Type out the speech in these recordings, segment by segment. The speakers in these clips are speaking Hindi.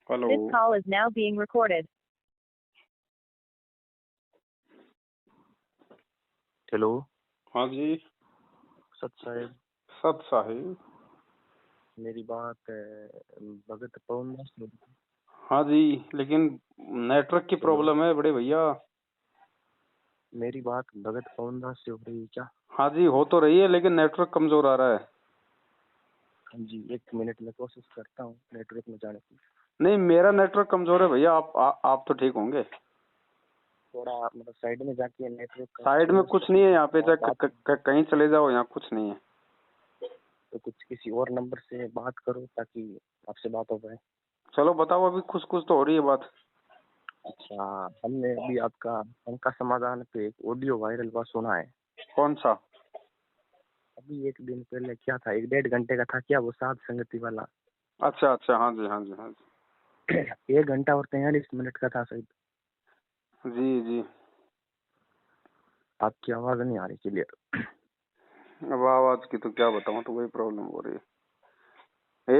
Hello. This call is now being recorded. Hello. हाँ जी। सत साहिब। सत साहिब। मेरी बात भगत पवन दास से। हाँ जी, लेकिन नेटवर्क की प्रॉब्लम है बड़े भैया। मेरी बात भगत पवन दास से हो रही है क्या? हाँ जी, हो तो रही है लेकिन नेटवर्क कमजोर आ रहा है। हाँ जी, एक मिनट में कोशिश करता हूँ नेटवर्क में जाने की। नहीं, मेरा नेटवर्क कमजोर है भैया। आप तो ठीक होंगे। थोड़ा मतलब साइड में जाके नेटवर्क। साइड में कुछ नहीं है यहाँ पे, चाहे कहीं चले जाओ, यहाँ कुछ नहीं है। तो कुछ किसी और नंबर से बात करो ताकि आपसे बात हो पाए। चलो बताओ, अभी कुछ कुछ तो हो रही है बात। अच्छा, हमने अभी आपका शंका समाधान पे एक ऑडियो वायरल हुआ सुना है। कौन सा? अभी एक दिन पहले क्या था, 1-1.5 घंटे का था क्या वो साध संगति वाला? अच्छा अच्छा, हाँ जी हाँ जी हाँ जी। 1 घंटा और 43 मिनट का था शायद। जी जी। आपकी आवाज नहीं आ रही क्लियर। अब आवाज की तो क्या बताऊँ, तो वही प्रॉब्लम हो रही है।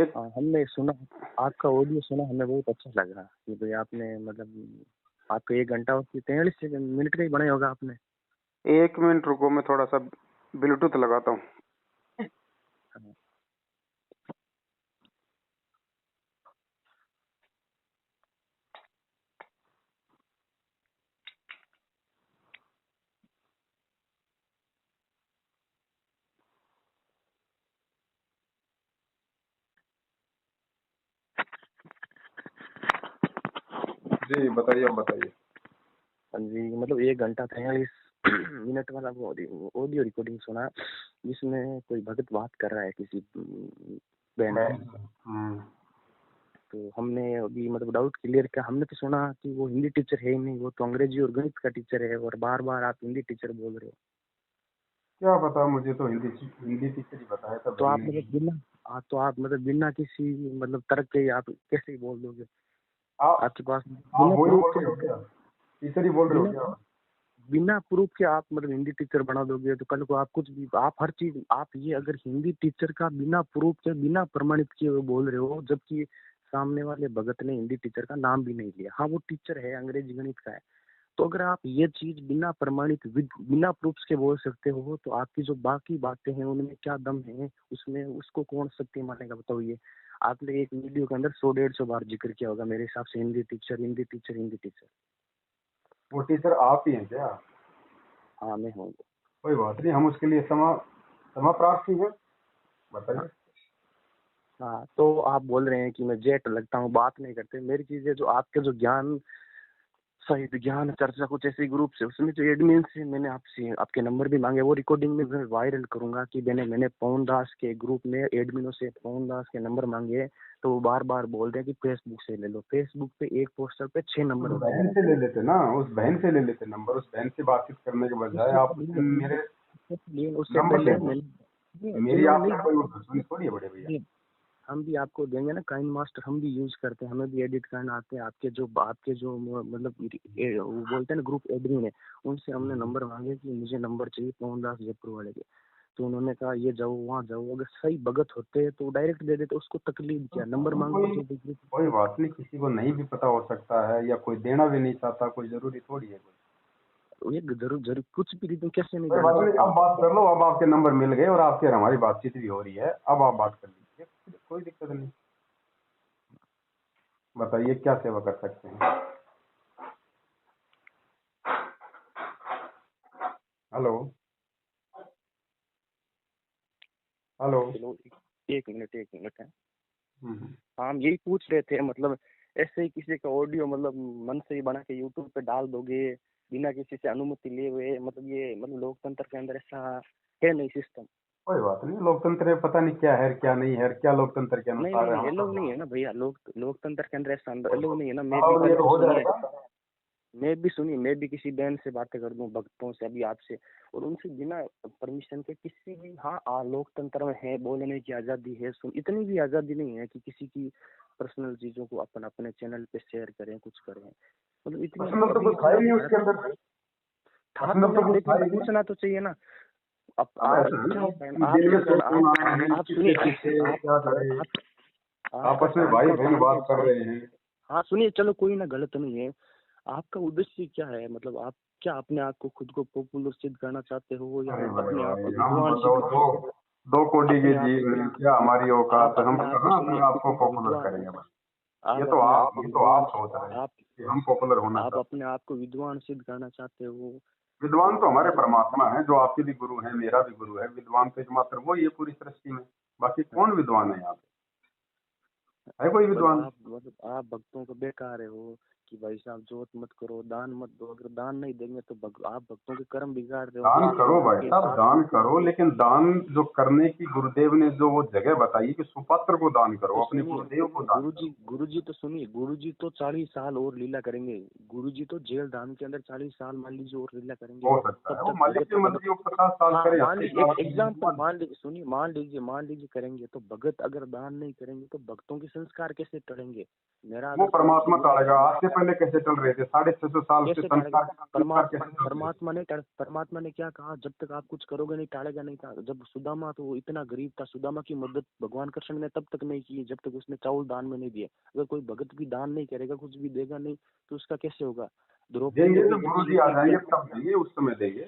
एक हमने सुना, आपका ऑडियो सुना, हमें बहुत अच्छा लगा कि भाई आपने मतलब आपको 1 घंटा और 43 मिनट का ही बनाया होगा आपने। 1 मिनट रुको, मैं थोड़ा सा ब्लूटूथ लगाता हूँ। हाँ। जी बताइए, अब बताइए। हाँ जी, मतलब 1 घंटा 43 मिनट वाला वो ऑडियो रिकॉर्डिंग सुना जिसमें कोई भगत बात कर रहा है किसी बहन से। तो हमने अभी मतलब डाउट क्लियर किया। हमने तो सुना कि वो हिंदी टीचर है ही नहीं, वो तो अंग्रेजी और गणित का टीचर है, और बार बार आप हिंदी टीचर बोल रहे हो। क्या पता, मुझे तो हिंदी टीचर ही बताया था। तो आप मतलब बिना किसी मतलब तर्क के आप कैसे ही बोल दोगे? आपके पास टीचर ही बोल रहे हो क्या? बिना प्रूफ के आप मतलब हिंदी टीचर बना दोगे तो कल को आप कुछ भी, आप हर चीज, आप ये अगर हिंदी टीचर का बिना प्रूफ के बिना प्रमाणित किए हुए बोल रहे हो, जबकि सामने वाले भगत ने हिंदी टीचर का नाम भी नहीं लिया। हाँ, वो टीचर है, अंग्रेजी गणित का है। तो अगर आप ये चीज बिना प्रमाणित बिना प्रूफ के बोल सकते हो तो आपकी जो बाकी बातें हैं उनमें क्या दम है? उसमें उसको कौन सत्य मानेगा बताओ? ये आपने एक वीडियो के अंदर 100-150 बार जिक्र किया होगा मेरे हिसाब से, Hindi teacher Hindi teacher Hindi teacher. वो टीचर आप ही हैं क्या? हाँ, मैं हूँ। कोई बात नहीं, हम उसके लिए क्षमा प्रार्थी हैं। बताइए। हाँ, तो आप बोल रहे हैं कि मैं जेट लगता हूँ, बात नहीं करते। मेरी चीजें जो आपके जो ज्ञान साहित्य ज्ञान चर्चा कुछ ऐसे ग्रुप से, उसमें जो एडमिन से मैंने आपसे आपके नंबर भी मांगे, वो रिकॉर्डिंग में मैं वायरल करूंगा कि मैंने पवन दास के ग्रुप में एडमिनों से पवन दास के नंबर मांगे। तो वो बार बार बोल रहे हैं कि फेसबुक से ले लो। फेसबुक पे एक पोस्टर पे 6 नंबर होते हैं। बहन से ले लेते ना, उस बहन से ले लेते नंबर। उस बहन से बातचीत करने के बजाय आप मेरे उससे पहले मेरी आपसे कोई दुश्मनी थोड़ी है बड़े भैया। हम भी आपको देंगे ना काइन मास्टर, हम भी यूज करते हैं, हमें भी एडिट करना आते हैं। आपके जो मतलब वो बोलते हैं ना ग्रुप एडमिन है, उनसे हमने नंबर मांगे कि मुझे नंबर चाहिए पवन दास जयपुर वाले के। तो उन्होंने कहा ये जाओ वहाँ जाओ, अगर सही भगत होते तो डायरेक्ट दे देते, उसको तकलीफ क्या, नंबर मांगो। कोई बात नहीं, किसी को नहीं भी पता हो सकता है, या कोई देना भी नहीं चाहता, कोई जरूरी थोड़ी है कोई। ये जरूर कुछ भी रीजन कैसे नहीं कोई बात नहीं, अब बात कर लो। अब आपके नंबर मिल गए और आपकी हमारी बातचीत भी हो रही है। अब आप बात कर लीजिए, कोई दिक्कत नहीं। बताइए क्या सेवा कर सकते हैं। Hello hello. एक मिनट है। हाँ, हम यही पूछ रहे थे, मतलब ऐसे ही किसी का ऑडियो मतलब मन से ही बना के यूट्यूब पे डाल दोगे बिना किसी से अनुमति लिए हुए? मतलब ये मतलब लोकतंत्र के अंदर ऐसा है नहीं सिस्टम। कोई बात नहीं, लोकतंत्र में पता नहीं क्या है क्या नहीं है, क्या लोकतंत्र के अनुसार नहीं, है। एलो नहीं है ना भैया, लोकतंत्र के अंदर ऐसा एलो नहीं है ना। मैं भी किसी बहन से बातें कर दूं, भक्तों से, अभी आपसे, और उनसे बिना परमिशन के किसी भी, हाँ लोकतंत्र में है, बोलने की आजादी है, इतनी भी आजादी नहीं है कि किसी की पर्सनल चीजों को अपन अपने चैनल पे शेयर करें, कुछ करें। मतलब इतनी पूछना तो चाहिए ना। आपस में भाई बहन बात कर रहे हैं। हाँ सुनिए, चलो कोई ना, गलत नहीं है। आपका उद्देश्य क्या है, मतलब आप क्या अपने आप को खुद को पॉपुलर सिद्ध करना चाहते हो, या अरे भाई अपने आप भाई, को हम विद्वान बताओ सिद्ध, दो कोटि के अपने आप जीव हैं, क्या हमारी औकात आप है? हम अपने आप को कहाँ अपने सुनिए, आप को पॉपुलर विद्वान, करेंगे बस। आप अपने आप को ये तो विद्वान, आप सोच रहे हैं आप कि हम पॉपुलर होना आप चाहते अपने आप को विद्वान सिद्ध करना चाहते हो। विद्वान तो तो हमारे मतलब परमात्मा है, जो आपके भी गुरु है, मेरा भी गुरु है। विद्वान तो एकमात्र वो ही है पूरी सृष्टि में। बाकी कौन विद्वान है यहाँ पे? है कोई विद्वान? मतलब आप भक्तों को बेकार हो कि भाई साहब जोत मत करो, दान मत दो। अगर दान नहीं देंगे तो आप भक्तों के कर्म बिगाड़ रहे हो, दान जिसके करो भाई जिसके साहब, साथ दान करो, लेकिन दान जो करने की गुरुदेव ने जो वो जगह बताई कि सुपात्र को दान करो, तो अपने सुनिए, गुरुदेव को दान करो। गुरुजी तो सुनिए, गुरुजी तो 40 साल और लीला करेंगे। गुरुजी तो जेल धाम के अंदर 40 साल मान लीजिए और लीला करेंगे। हो सकता तब है वो तक मालिक भगत की भगत मर्जी हो, 50 साल हाँ करे, मान 80 लीजिए, एक साल एग्जाम्पल मान लीजिए करेंगे तो भगत अगर दान नहीं करेंगे तो भक्तों के संस्कार कैसे टलेंगे? मेरा वो अगर कोई परमात्मा विद्वान टालेगा। आज से पहले कैसे चल रहे थे? 650 साल से कैसे टालेगा? संस्कार कैसे चल रहे थे? परमात्मा ने क्या कहा, जब तक आप कुछ करोगे नहीं टालेगा नहीं था। जब सुदामा, तो वो इतना गरीब था, सुदामा की मदद भगवान कृष्ण ने तब तक नहीं की जब तक उसने चावल दान में नहीं दिए। अगर कोई भगत भी दान नहीं करेगा, कुछ भी देगा नहीं, तो उसका कैसे होगा? द्रौपदी ने देंगे भी तो जब गुरु जी आ युद्ध किया, जाएंगे तब देंगे, उस समय देंगे।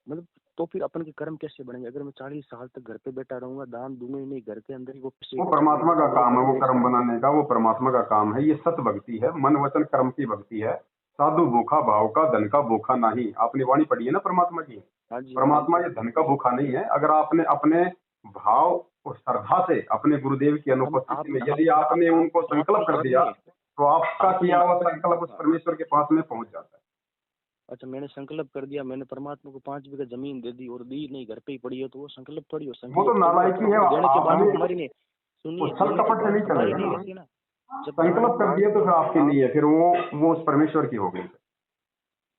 मतलब तो फिर अपन के कर्म कैसे बढ़ेंगे? अगर मैं 40 साल तक घर पे बैठा रहूंगा, दान दूंगा ही नहीं, घर के अंदर ही वो पैसे वो इकट्ठे परमात्मा होंगे, का तो मेरे काम है, कर्म वो कैसे? कर्म बनाने का, वो परमात्मा का काम है। ये सत भक्ति है, मन वचन कर्म की भक्ति है। साधु भूखा भाव का, धन का भूखा नहीं। आपने वाणी पढ़ी है ना परमात्मा की? हाँ जी, हाँ जी। परमात्मा ये धन का भूखा नहीं है। अगर आपने अपने भाव और श्रद्धा से अपने गुरुदेव की हम अनुपस्थिति में आपने यदि आपने उनको संकल्प कर दिया, सुनिए, तो आपका आपने किया हुआ संकल्प उस परमेश्वर के पास में पहुंच जाता है। अच्छा, मैंने संकल्प कर दिया, मैंने परमात्मा को 5 बीघा जमीन दे दी और दी नहीं, घर पे ही पड़ी है, तो वो संकल्प थोड़ी हो। वो तो संकल्प तो वो नालायकी है। परमात्मा को देने के बाद आपने हमारी नहीं, वो सुनिए, छल देने के कपट से बाद नहीं हमारी चलेगा नहीं ना। रहती ना। जब दान संकल्प कर दान दिया तो फिर आपकी आप नहीं है, फिर वो उस परमेश्वर की हो गई।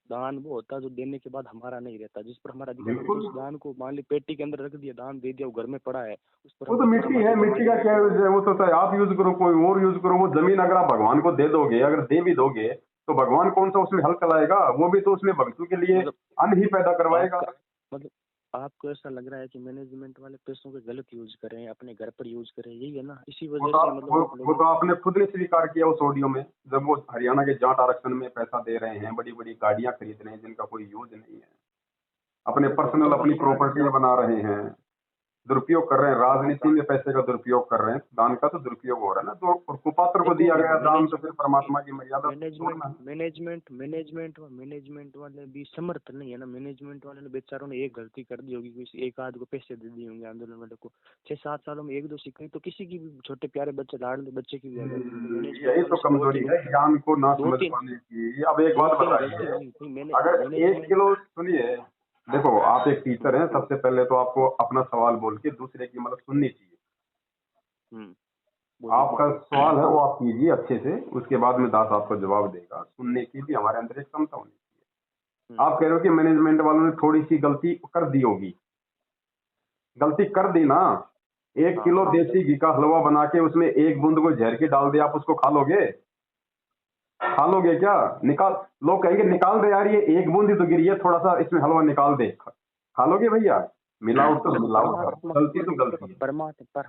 दान वो होता है जो देने के बाद हमारा नहीं रहता, जिस पर हमारा अधिकार होता है। बिल्कुल। उस दान को मान ली पेटी के अंदर रख दिया, दान दे दिया, वो घर में पड़ा है, उस पर वो हम तो पैसे मिट्टी जमा है, के मिट्टी करते का रहेंगे। क्या यूज है? वो तो है, आप यूज करो, कोई और यूज करो। वो जमीन अगर आप भगवान को दे दोगे, अगर दे भी दोगे, तो भगवान कौन सा उसमें हल चलाएगा? वो भी तो उसमें भक्तों के लिए मतलब अन्न ही पैदा करवाएगा। आपका मतलब आपको ऐसा लग रहा है कि मैनेजमेंट वाले पैसों के गलत यूज कर रहे हैं, अपने घर पर यूज कर रहे हैं, यही है ना? इसी वो वजह तो से मतलब आप वो लोग तो आपने खुद ने स्वीकार किया उस ऑडियो में, जब वो हरियाणा के जाट आरक्षण में पैसा दे रहे हैं, बड़ी बड़ी गाड़ियां खरीद रहे हैं जिनका कोई यूज नहीं है, अपने वो पर्सनल भक्तों के अपनी लिए प्रॉपर्टियां बना रहे हैं, दुरुपयोग कर रहे हैं, राजनीति में पैसे का दुरुपयोग कर रहे हैं। दान का तो दुरुपयोग हो रहा है ना। तो और कुपात्र को देखो, दिया गया दान, तो फिर परमात्मा की मर्यादा मैनेजमेंट तोड़ना है। मैनेजमेंट वाले भी समर्थ नहीं है ना। मैनेजमेंट वाले ने बेचारों ने एक गलती कर दी होगी, किसी एक आध को पैसे दे दिए होंगे आंदोलन वाले को। 6-7 सालों में 1-2 सिक्के तो किसी की भी, छोटे प्यारे बच्चे, लाडले बच्चे की भी आ जाती है। तो मैनेजमेंट यही तो वाले से कमजोरी है, ज्ञान को ना दो समझ तीन पाने की। अब एक दो बात तीन गलती बताइए, हुई थी। अगर 1 किलो, सुनिए, देखो आप एक टीचर हैं, सबसे पहले तो आपको अपना सवाल बोल के दूसरे की मतलब सुननी चाहिए। बोलिए। आपका सवाल है वो आप कीजिए अच्छे से, उसके बाद में दास आपको जवाब देगा। सुनने की भी हमारे अंदर एक क्षमता होनी चाहिए। आप कह रहे हो कि मैनेजमेंट वालों ने थोड़ी सी गलती कर दी होगी। गलती कर दी ना। 1 किलो देसी घी का हलवा बना के उसमें 1 बूंद को झेर के डाल दे, आप उसको खा लोगे? खा लोगे क्या? निकाल, लोग कहेंगे निकाल दे यार, ये 1 बूंद ही तो गिरी है, थोड़ा सा इसमें हलवा निकाल दे। खा लोगे भैया? मिलावट तो मिलावट है, गलती तो गलती है।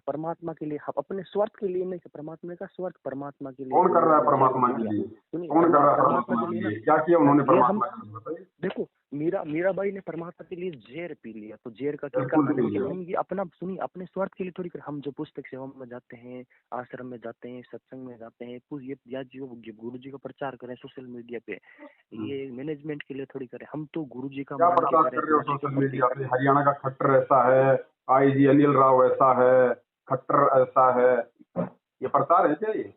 परमात्मा के लिए, अपने स्वार्थ के लिए नहीं, परमात्मा का स्वार्थ परमात्मा के लिए। कौन कर रहा है परमात्मा के लिए? कौन कर रहा है परमात्मा के लिए? क्या किया उन्होंने परमात्मा के लिए, बताइए? देखो, मीराबाई ने परमात्मा के लिए जहर पी लिया, तो जहर का टीका बिल्कुल था। पी लेकिन लिया। हम ये अपना, सुनिए, अपने स्वार्थ के लिए थोड़ी कर। हम जो पुस्तक सेवा में जाते हैं, आश्रम में जाते हैं, सत्संग में जाते हैं, या जो गुरु जी का प्रचार करें सोशल मीडिया पे, ये मैनेजमेंट के लिए थोड़ी करें। हम तो गुरु जी का क्या मान के प्रचार करें, कर रहे हो गुरु जी के सोशल प्रति। मीडिया पे? हरियाणा का खट्टर ऐसा है, आईजी अनिल राव ऐसा है, खट्टर ऐसा है, ये प्रचार है क्या ये?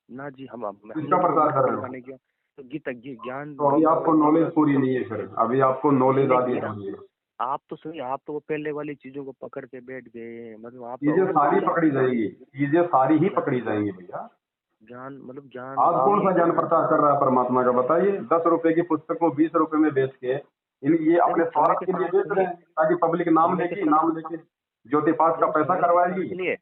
ना जी, किसका प्रचार कर रहे हो? नहीं किया। तो गीता ज्ञान, तो अभी आपको नॉलेज पूरी नहीं है, फिर अभी आपको नॉलेज आधी नहीं है। आप तो सुनिए, आप तो वो पहले वाली चीजों को पकड़ के बैठ गए। मतलब आप चीजें सारी पकड़ी जाएंगी, चीजें सारी ही पकड़ी जाएंगी भैया। ज्ञान, मतलब ज्ञान आज कौन सा ज्ञान प्रचार कर रहा है परमात्मा का, बताइए? 10 रुपए की पुस्तक को 20 रुपए में बेच के ये अपने स्वार्थ के लिए बेच रहे हैं, ताकि पब्लिक नाम लेके ज्योति पाठ का पैसा करवाएगी।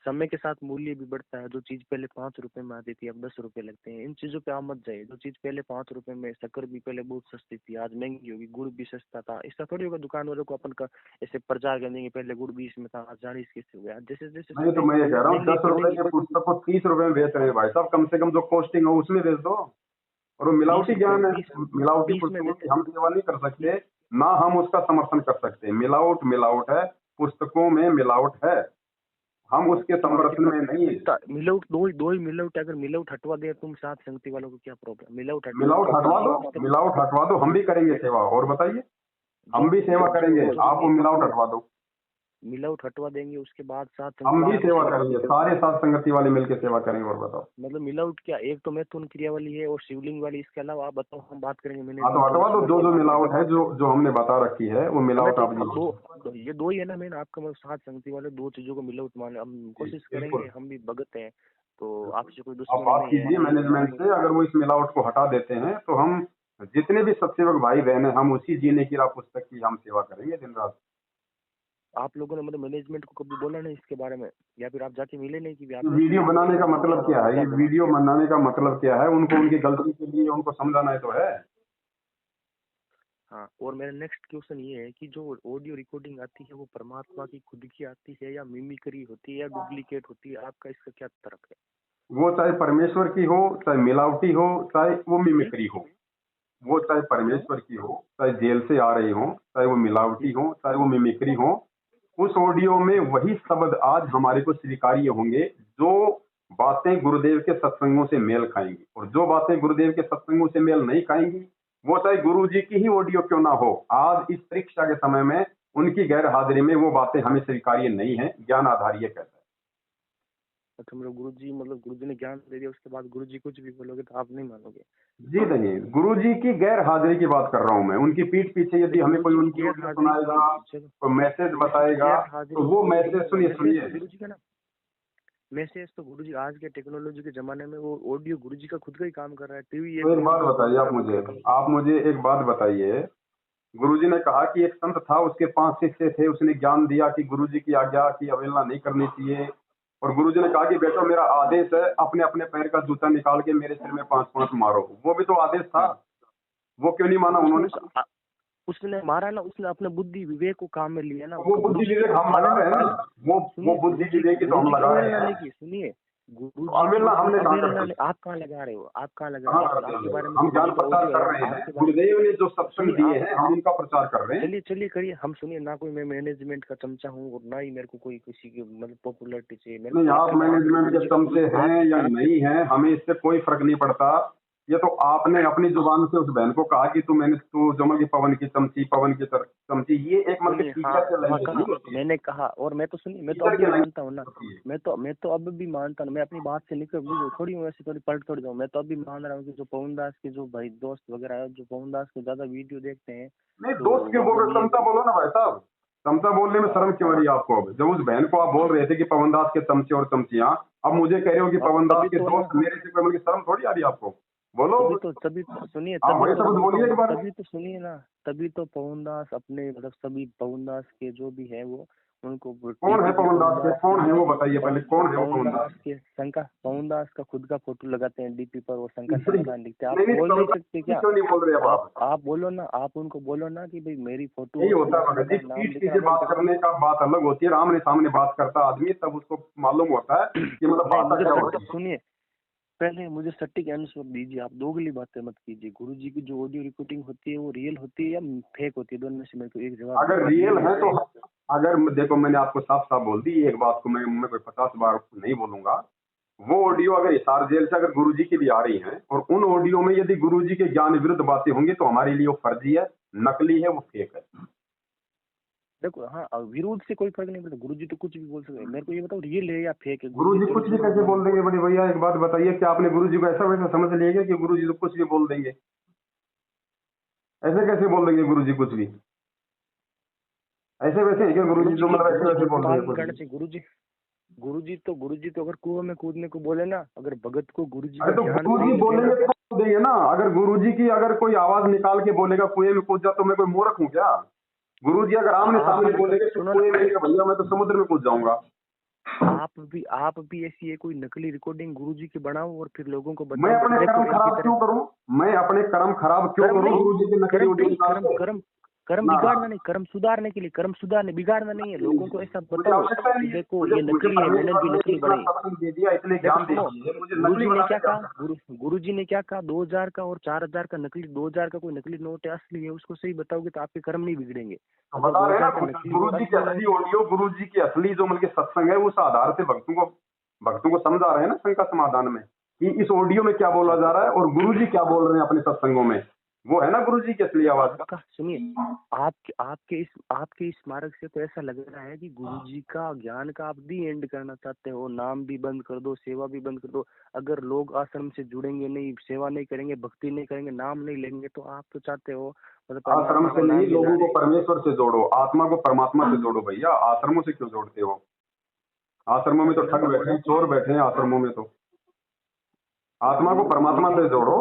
समय के साथ मूल्य भी बढ़ता है। जो चीज पहले 5 रुपए में आती थी अब 10 रुपए लगते हैं। इन चीजों पे आप मत जाइए। जो चीज पहले 5 रुपए में, शक्कर भी पहले बहुत सस्ती थी, आज महंगी होगी। गुड़ भी सस्ता था, ऐसा थोड़ी होगा दुकान वालों को अपन का ऐसे प्रचार कर देंगे पहले गुड़ 20 में था आज 40 कैसे हो गया। जैसे जैसे नहीं तो मैं ये कह रहा हूँ 10 रुपए के पुस्तक को 30 रुपए में बेच रहे हैं भाई साहब, कम से कम जो कॉस्टिंग हो उसमें बेच दो। और वो मिलावटी ज्ञान है, मिलावटी पुस्तकों की हम सेवा नहीं कर सकते, ना हम उसका समर्थन कर सकते। मिलावट मिलावट है, पुस्तकों में मिलावट है, हम उसके समर्थन में नहीं है। मिलावट दो ही मिलावट, अगर मिलावट हटवा दे तुम साथ संगति वालों को क्या प्रॉब्लम? मिलावट हटवा दो, मिलावट हटवा दो, हम भी करेंगे सेवा। और बताइए, हम भी सेवा करेंगे, आप वो मिलावट हटवा दो, मिलावट हटवा देंगे उसके बाद साथ हम भी सेवा करेंगे, सारे साथ संगति वाले मिलकर सेवा करेंगे। और बताओ, मतलब मिलावट क्या, एक तो मैथुन क्रिया वाली है और शिवलिंग वाली, इसके अलावा आप बताओ, हम बात करेंगे। मैंने हाँ तो हटवा दो, जो जो मिलावट है, जो जो हमने बता रखी है वो मिलावट आप तो ये दो ही है ना मैंने आपका, मतलब साथ संगति वाले दो चीजों को मिलावट माने। हम कोशिश करेंगे, हम भी भगत हैं, तो आपसे कोई आप दुश्मनी बात नहीं है। कीजिए मैनेजमेंट से, अगर वो इस मिलावट को हटा देते हैं तो हम जितने भी सत्सेवक भाई बहन हैं, हम उसी जीने की राह पुस्तक की हम सेवा करेंगे दिन रात। आप लोगों ने मतलब मैनेजमेंट को कभी बोला नहीं इसके बारे में, या फिर आप जाके मिले नहीं कि आप वीडियो बनाने का मतलब क्या है? ये वीडियो बनाने का मतलब क्या है? उनको उनकी गलती के लिए उनको समझाना है तो है। हाँ, और मेरा नेक्स्ट क्वेश्चन ये है कि जो ऑडियो रिकॉर्डिंग आती है वो परमात्मा की खुद की आती है या मिमिक्री होती है या डुप्लीकेट होती है? आपका इसका क्या तर्क है? वो चाहे परमेश्वर की हो, चाहे मिलावटी हो, चाहे वो मिमिक्री हो, वो चाहे परमेश्वर की हो, चाहे जेल से आ रही हो, चाहे वो मिलावटी हो, चाहे वो मिमिक्री हो, उस ऑडियो में वही शब्द आज हमारे को स्वीकार्य होंगे जो बातें गुरुदेव के सत्संगों से मेल खाएंगी। और जो बातें गुरुदेव के सत्संगों से मेल नहीं खाएंगी, वो चाहे गुरु जी की ही ऑडियो क्यों ना हो, आज इस परीक्षा के समय में उनकी गैर हाजिरी में वो बातें हमें स्वीकार्य नहीं है। ज्ञान आधार्य कहता है। अच्छा, मतलब गुरु जी ने ज्ञान दे दिया, उसके बाद गुरु जी कुछ भी बोलोगे तो आप नहीं मानोगे? जी नहीं, गुरु जी की गैर हाजिरी की बात कर रहा हूँ मैं। उनकी पीठ पीछे यदि हमें कोई उनकी ऑडियो सुनाएगा, तो मैसेज बताएगा, तो वो मैसेज सुनिए गुरु जी का ना मैसेज तो गुरु जी आज के टेक्नोलॉजी के जमाने में वो ऑडियो गुरु जी का खुद का ही काम कर रहा है। टीवी तो एक बात बताइए आप मुझे एक बात बताइए। गुरुजी ने कहा कि एक संत था, उसके 5 शिष्य थे, उसने ज्ञान दिया कि गुरुजी की आज्ञा की अवहेलना नहीं करनी चाहिए। और गुरुजी ने कहा कि बेटो मेरा आदेश है, अपने अपने पैर का जूता निकाल के मेरे सिर में 5 मारो। वो भी तो आदेश था, वो क्यों नहीं माना उन्होंने? उसने मारा ना, उसने अपने बुद्धि विवेक को काम में लिया ना। वो बुद्धि विवेक हम लगा रहे हैं ना, वो बुद्धि विवेक की तो हम लगा रहे हैं। सुनिए, गुरु अवहेलना हमने कहाँ कर? आप कहाँ लगा रहे हो? आप कहाँ लगा रहे हो? आपके बारे में हम ज्ञान प्रचार कर रहे हैं, गुरुदेव ने जो सत्संग दिए हैं हम उनका प्रचार कर रहे हैं। चलिए करिए, हम सुनिए ना। कोई मैं मैनेजमेंट का चमचा हूँ और ना ही मेरे को कोई किसी की मतलब पॉपुलरिटी चाहिए। नहीं, आप मैनेजमेंट के चमचे हैं या नहीं हैं, हमें इससे कोई फर्क नहीं पड़ता। ये तो आपने अपनी जुबान से उस बहन को कहा कि तू जमल की पवन की चमची, पवन की चमची, ये एक मतलब टीचर के लैंग्वेज नहीं होती है। मैंने कहा, और मैं तो सुनिए, मैं तो अब भी मानता हूँ ना, मैं तो अब भी मानता हूँ। मैं अपनी बात से निकल थोड़ी वैसे थोड़ी पलट थोड़ी जाऊँ। मैं तो अब भी मान रहा हूँ कि जो पवन दास के जो भाई दोस्त वगैरह है, जो पवन दास के ज्यादा वीडियो देखते हैं। नहीं, दोस्त क्यों बोल रहे? चमचा बोलो ना भाई साहब। चमचा बोलने में शर्म क्यों आ रही है आपको? जब उस बहन को आप बोल रहे थे कि पवन दास के चमचे और चमचियां, अब मुझे कह रहे हो कि पवन दास के दोस्त मेरे से कोई मतलब शर्म थोड़ी आ रही है आपको? बोलो। तभी तो सुनिए, तभी तो पवन दास अपने मतलब सभी पवन दास के जो भी है वो उनको कौन है पवन दास के? कौन है वो बताइए पहले, कौन है वो पवन दास के? पवन दास का खुद का फोटो लगाते हैं डीपी पर, वो शंकर समाधान लिखते हैं। आप बोल नहीं सकते क्या? क्यों नहीं बोल रहे आप बोलो ना, आप उनको बोलो ना कि भाई मेरी फोटो नहीं होता। पीठ पीछे बात करने का बात अलग होती है, आमने सामने बात करता आदमी तब उसको मालूम होता है कि मतलब सुनिए, पहले मुझे सटीक आंसर दीजिए। आप दोगली बातें मत कीजिए। गुरुजी की जो ऑडियो रिकॉर्डिंग होती है वो रियल होती है या फेक होती है? दोनों में से मेरे को एक जवाब। अगर रियल है तो, अगर देखो मैंने आपको साफ साफ बोल दी एक बात को, मैं कोई 50 बार नहीं बोलूंगा। वो ऑडियो अगर हिसार जेल से अगर गुरुजी की भी आ रही हैं और उन ऑडियो में यदि गुरुजी के ज्ञान विरुद्ध बातें होंगी तो हमारे लिए वो फर्जी है, नकली है, वो फेक है। देखो, हाँ, विरोध से कोई फर्क नहीं पड़ता। गुरुजी तो कुछ भी बोल सकते हैं। मेरे को ये बताओ रियल है या फेक है? गुरुजी कुछ भी कैसे बोल देंगे? बड़े भैया एक बात बताइए, क्या आपने गुरुजी को ऐसा वैसा समझ लिया कि गुरुजी तो कुछ भी बोल देंगे? ऐसे कैसे बोल देंगे गुरुजी कुछ भी? ऐसे वैसे है क्या गुरुजी जो मतलब ऐसे वैसे बोल देंगे? गुरुजी तो अगर कुएं में कूदने को बोले ना, अगर भगत को गुरुजी तो गुरुजी बोलेंगे तो देंगे ना। अगर गुरुजी की अगर कोई आवाज निकाल के बोलेगा कुएं में कूद जा, तो मैं कोई मूर्ख हूँ क्या? गुरुजी अगर आमने सामने बोलेंगे तो कुएं में भैया मैं तो समुद्र में कूद जाऊंगा। आप भी ऐसी है कोई नकली रिकॉर्डिंग गुरुजी की बनाओ और फिर लोगों को मैं बताओ अपने देखो कर्म इनकी खराब तरह। क्यों करूं? मैं अपने कर्म खराब क्यों कर्म करूं नहीं, गुरु जी की नकली कर्म ऑडियो नहीं, निकाल के? कर्म ना बिगाड़ना नहीं, कर्म सुधारने के लिए, कर्म सुधारने बिगाड़ना नहीं है। लोगों को ऐसा मुझे बताओ आवश्यकता कि नहीं है। देखो मुझे ये मुझे नकली है, मैंने परमेश्वर भी ने नकली इतना बनाई। सत्संग दे दिया, इतने देखो ज्ञान दे सुनो, दिए, मुझे नकली गुरुजी ने बनाने क्या की कहा, आवश्यकता गुरुजी ने क्या कहा, 2000 का और 4000 का नकली, 2000 का कोई नकली नोट है, असली है, उसको सही बताओगे तो आपके कर्म नहीं बिगड़ेंगे। तो अगर बता रहे हैं 2000 का ना, नकली गुरु और जी की असली असली नोट, ऑडियो, गुरु जी की असली जो मतलब सत्संग है, उस आधार से भक्तों को समझा रहे हैं ना शंका समाधान में, कि इस ऑडियो में क्या बोला अच्छा जा रहा है और गुरु जी क्या बोल रहे हैं अपने सत्संगों में। वो है ना गुरु जी की असली आवाज का। आपका सुनिए, आपके इस मार्ग से तो ऐसा लग रहा है कि गुरुजी का ज्ञान का आप भी एंड करना चाहते हो, नाम भी बंद कर दो, सेवा भी बंद कर दो। अगर लोग आश्रम से जुड़ेंगे नहीं, सेवा नहीं करेंगे, भक्ति नहीं करेंगे, नाम नहीं लेंगे, तो आप तो चाहते हो मतलब आश्रम परमात्मा का से नहीं, नाम भी ना लोगों को ले। परमेश्वर से जोड़ो, आत्मा को परमात्मा से जोड़ो भैया। आश्रमों से क्यों जोड़ते हो? आश्रमों में तो आश्रम ठग से बैठे हैं, चोर बैठे हैं आश्रमों में। तो आत्मा को लेकिन परमात्मा लेकिन से जोड़ो,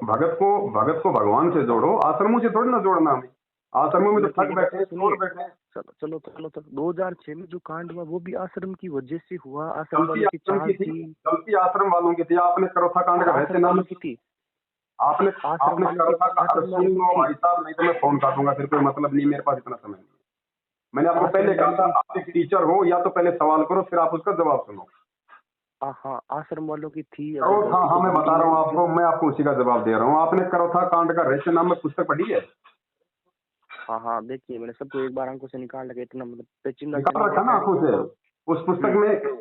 भगत को भगवान से जोड़ो। आश्रमों से थोड़ी ना जोड़ना हमें। आश्रमों में तो ठग लेकिन बैठे हैं, चोर सुनिए, बैठे हैं। चलो चलो चलो चलो 2006 में जो कांड हुआ वो भी आश्रम की वजह से हुआ, आश्रम गलती वालों की आश्रम चाल की थी, थी। गलती आश्रम वालों की थी। आपने करोथा कांड का रहस्य आश्रम नाम वालों की थी, आपने आश्रम आपने वालों की, करोथा का, अरे आश्रम सुन वालों की लो थी, भाई साहब, नहीं तो मैं फोन काटूंगा, फिर कोई मतलब नहीं, मेरे पास इतना समय नहीं है। मैंने आपको पहले आश्रम कहा वालों था, की, आप एक टीचर हो, या तो पहले सवाल करो फिर आप उसका जवाब सुनो। हाँ आश्रम वालों की थी अगर करोथा, गलती हाँ तो मैं बता गुरुजी रहा ने। हूँ आपको, मैं आपको उसी का जवाब दे रहा हूँ। आपने करोथा कांड का रहस्य नाम में पुस्तक पढ़ी है? हाँ देखिए मैंने सबको एक बार आंखों से निकाल लगा, इतना मतलब पेचीदा से निकाल नहीं रखा ना देखा है आंखों लेकिन से। हाँ।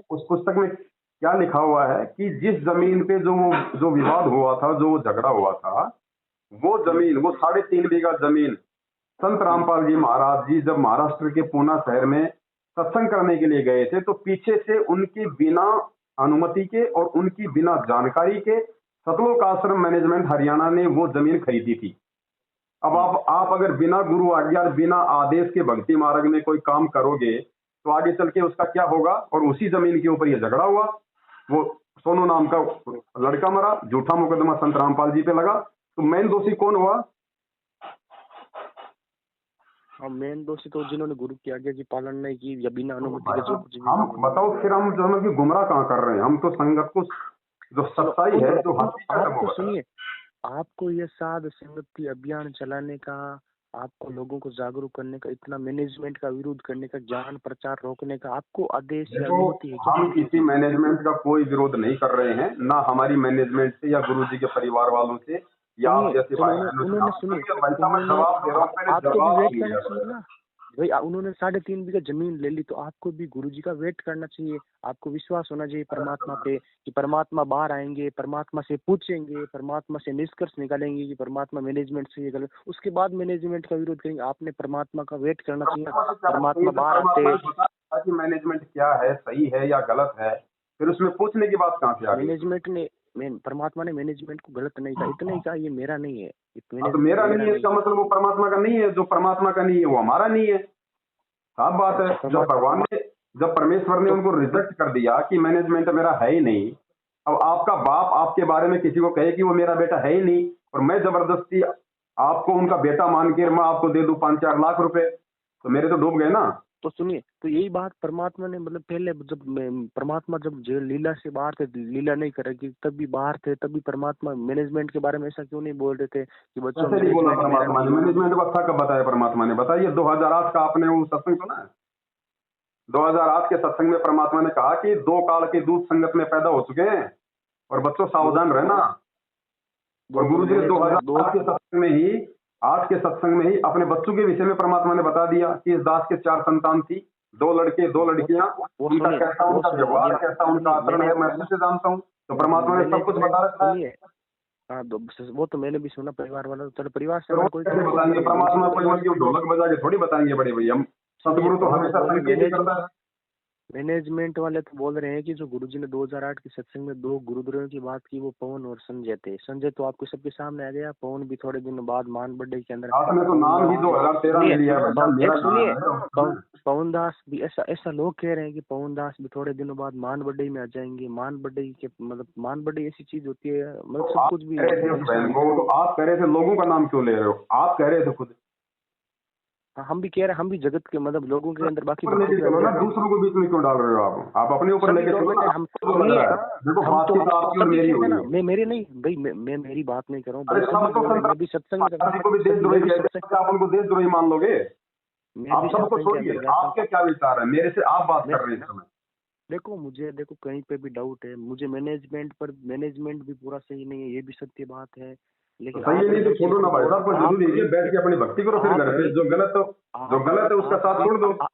उस पुस्तक में क्या लिखा हुआ है कि जिस जमीन पे जो विवाद हुआ था, जो झगड़ा हुआ था, वो जमीन, वो 3.5 बीघा जमीन संत रामपाल जी महाराज जी जब महाराष्ट्र के पूना शहर में सत्संग करने के लिए गए थे, तो पीछे से उनकी बिना अनुमति के और उनकी बिना जानकारी के सतलोक आश्रम मैनेजमेंट हरियाणा ने वो जमीन खरीदी थी। अब आप अगर बिना गुरु आज्ञा और बिना आदेश के भक्ति मार्ग में कोई काम करोगे, तो आगे चल के उसका क्या होगा? और उसी जमीन के ऊपर ये झगड़ा हुआ। वो सोनू नाम का लड़का मरा, झूठा मुकदमा संत रामपाल जी पे लगा। तो मेन दोषी कौन हुआ? हाँ मेन दोषी तो जिन्होंने गुरु की आज्ञा की पालन नहीं की या बिना अनुमति के जो कुछ भी। हम बताओ फिर हम जो है कि गुमराह कहाँ कर रहे हैं? हम तो संगत को, जो सच्चाई है, जो हकीकत है, आपको वो सुनिए, आपको ये साध संगति अभियान चलाने का, आपको लोगों को जागरूक करने का, इतना मैनेजमेंट का विरोध करने का, ज्ञान प्रचार रोकने का आपको आदेश या देखो, अनुमति है क्या? हम किसी मैनेजमेंट का कोई विरोध नहीं कर रहे हैं, ना हमारी मैनेजमेंट से या गुरु जी के परिवार वालों से या आप सुनिए जैसे चलो भाई बहनों से। उन्होंने आप सुनिए, सुनिए भाई साहब, मैं जवाब दे रहा हूँ, पहले आपको भी जवाब वेट सुनिए करना चाहिए आप। ना भाई। उन्होंने 3.5 बीघा जमीन ले ली तो आपको भी गुरुजी का वेट करना चाहिए। आपको विश्वास होना चाहिए परमात्मा पे कि परमात्मा बाहर आएंगे, परमात्मा से पूछेंगे, परमात्मा से निष्कर्ष निकालेंगे कि परमात्मा मैनेजमेंट से ये गलत, उसके बाद मैनेजमेंट का विरोध करेंगे। आपने परमात्मा का वेट करना चाहिए। परमात्मा बाहर आते, कि मैनेजमेंट क्या है, सही है या गलत है, फिर उसमें पूछने की बात कहाँ से आ गई? मैनेजमेंट ने परमात्मा ने मैनेजमेंट को गलत नहीं कहा, इतना ही कहा ये मेरा नहीं है, तो मेरा नहीं है, इसका मतलब वो परमात्मा का नहीं है। जो परमात्मा का नहीं है वो हमारा नहीं है, साफ बात है। जब भगवान ने, जब परमेश्वर ने उनको रिजेक्ट कर दिया कि मैनेजमेंट मेरा है ही नहीं, अब आपका बाप आपके बारे में किसी को कहे कि वो मेरा बेटा है ही नहीं, और मैं जबरदस्ती आपको उनका बेटा मान के मैं आपको दे दूं 5-4 लाख रुपए, तो मेरे तो डूब गए ना। तो सुनिए, तो यही बात परमात्मा ने मतलब पहले जब परमात्मा जब लीला से बाहर थे, लीला नहीं कर रहे तब भी बाहर थे, तभी परमात्मा मैनेजमेंट के बारे में ऐसा क्यों नहीं बोल रहे थे कि बच्चों ऐसे नहीं बोला मैनेजमेंट मेरा परमात्मा ने। नहीं है? मैनेजमेंट को अच्छा कब बताया परमात्मा ने? बताइए। 2008 का आपने वो सत्संग सुना है? 2008 के सत्संग में परमात्मा ने कहा कि 2 काल के दूध संगत में पैदा हो चुके हैं और बच्चों सावधान रहना। और गुरु जी ने 2008 के सत्संग में ही, 8 के सत्संग में ही अपने बच्चों के विषय में परमात्मा ने बता दिया कि इस दास के 4 संतान थी, 2 लड़के 2 लड़कियां। उनका कैसा, उनका व्यवहार कैसा, उनका आचरण है, मैं अच्छे से जानता हूँ। तो परमात्मा ने सब कुछ बता रखा है। हाँ वो तो मैंने भी सुना, परिवार वाला तो परिवार से फिर कोई कैसे बताएंगे? परमात्मा कोई मतलब ढोलक बजा के थोड़ी बताएंगे बड़े भैया। सतगुरु तो हमेशा संकेत ही करता है। मैनेजमेंट वाले तो बोल रहे हैं कि जो गुरुजी ने 2008 के सत्संग में 2 गुरुद्रोहियों की बात की वो पवन और संजय थे। संजय तो आपको सबके सामने आ गया, पवन भी थोड़े दिनों बाद मान बड्डे के अंदर। आपने तो नाम ही 2013 में लिया है। सुनिए, पवन दास भी ऐसा लोग कह रहे हैं कि पवन दास भी थोड़े दिनों बाद मान बड्डे में आ जाएंगे। मान बड्डे के मतलब मान बड्डे ऐसी चीज होती है, मतलब सब कुछ भी। तो आप कह रहे थे लोगों का नाम क्यों ले रहे हो? आप कह रहे थे खुद। हाँ, हम भी कह रहे हैं, हम भी जगत के मतलब लोगों के अंदर बाकी ऊपर लेके चलो ना, दूसरों को बीच में क्यों डाल रहे हो आप अपने ऊपर सभी लेके लोग चलो ना। हम आपको जो लग रहा है, देखो हम तो बातचीत आपकी और सभी मेरी कहते हो हैं रही ना, है। मैं मेरी नहीं भाई, मैं मेरी बात नहीं कर रहा हूँ अरे भाई, सब सभी तो बोल रहे हैं, मैं भी सत्संग में किसी को भी देशद्रोही कहते हैं, आप उनको देशद्रोही मान लोगे? मैं आप भी सबको सत्संग के अंदर छोड़िए, जाता हूँ। आपके क्या विचार है, मेरे से आप बात मैं कर रहे हैं इस समय। देखो, मुझे देखो कहीं पे भी डाउट है, मुझे मैनेजमेंट भी पूरा सही नहीं है, ये भी सत्य बात है, तो लेकिन सही आप नहीं तो जिस चीज छोड़ो ना को भाई साहब, कोई जरूरी है बैठ के अपनी भक्ति करो फिर आप घर पे। भी जो गलत है उसका आप साथ भी छोड़ दो।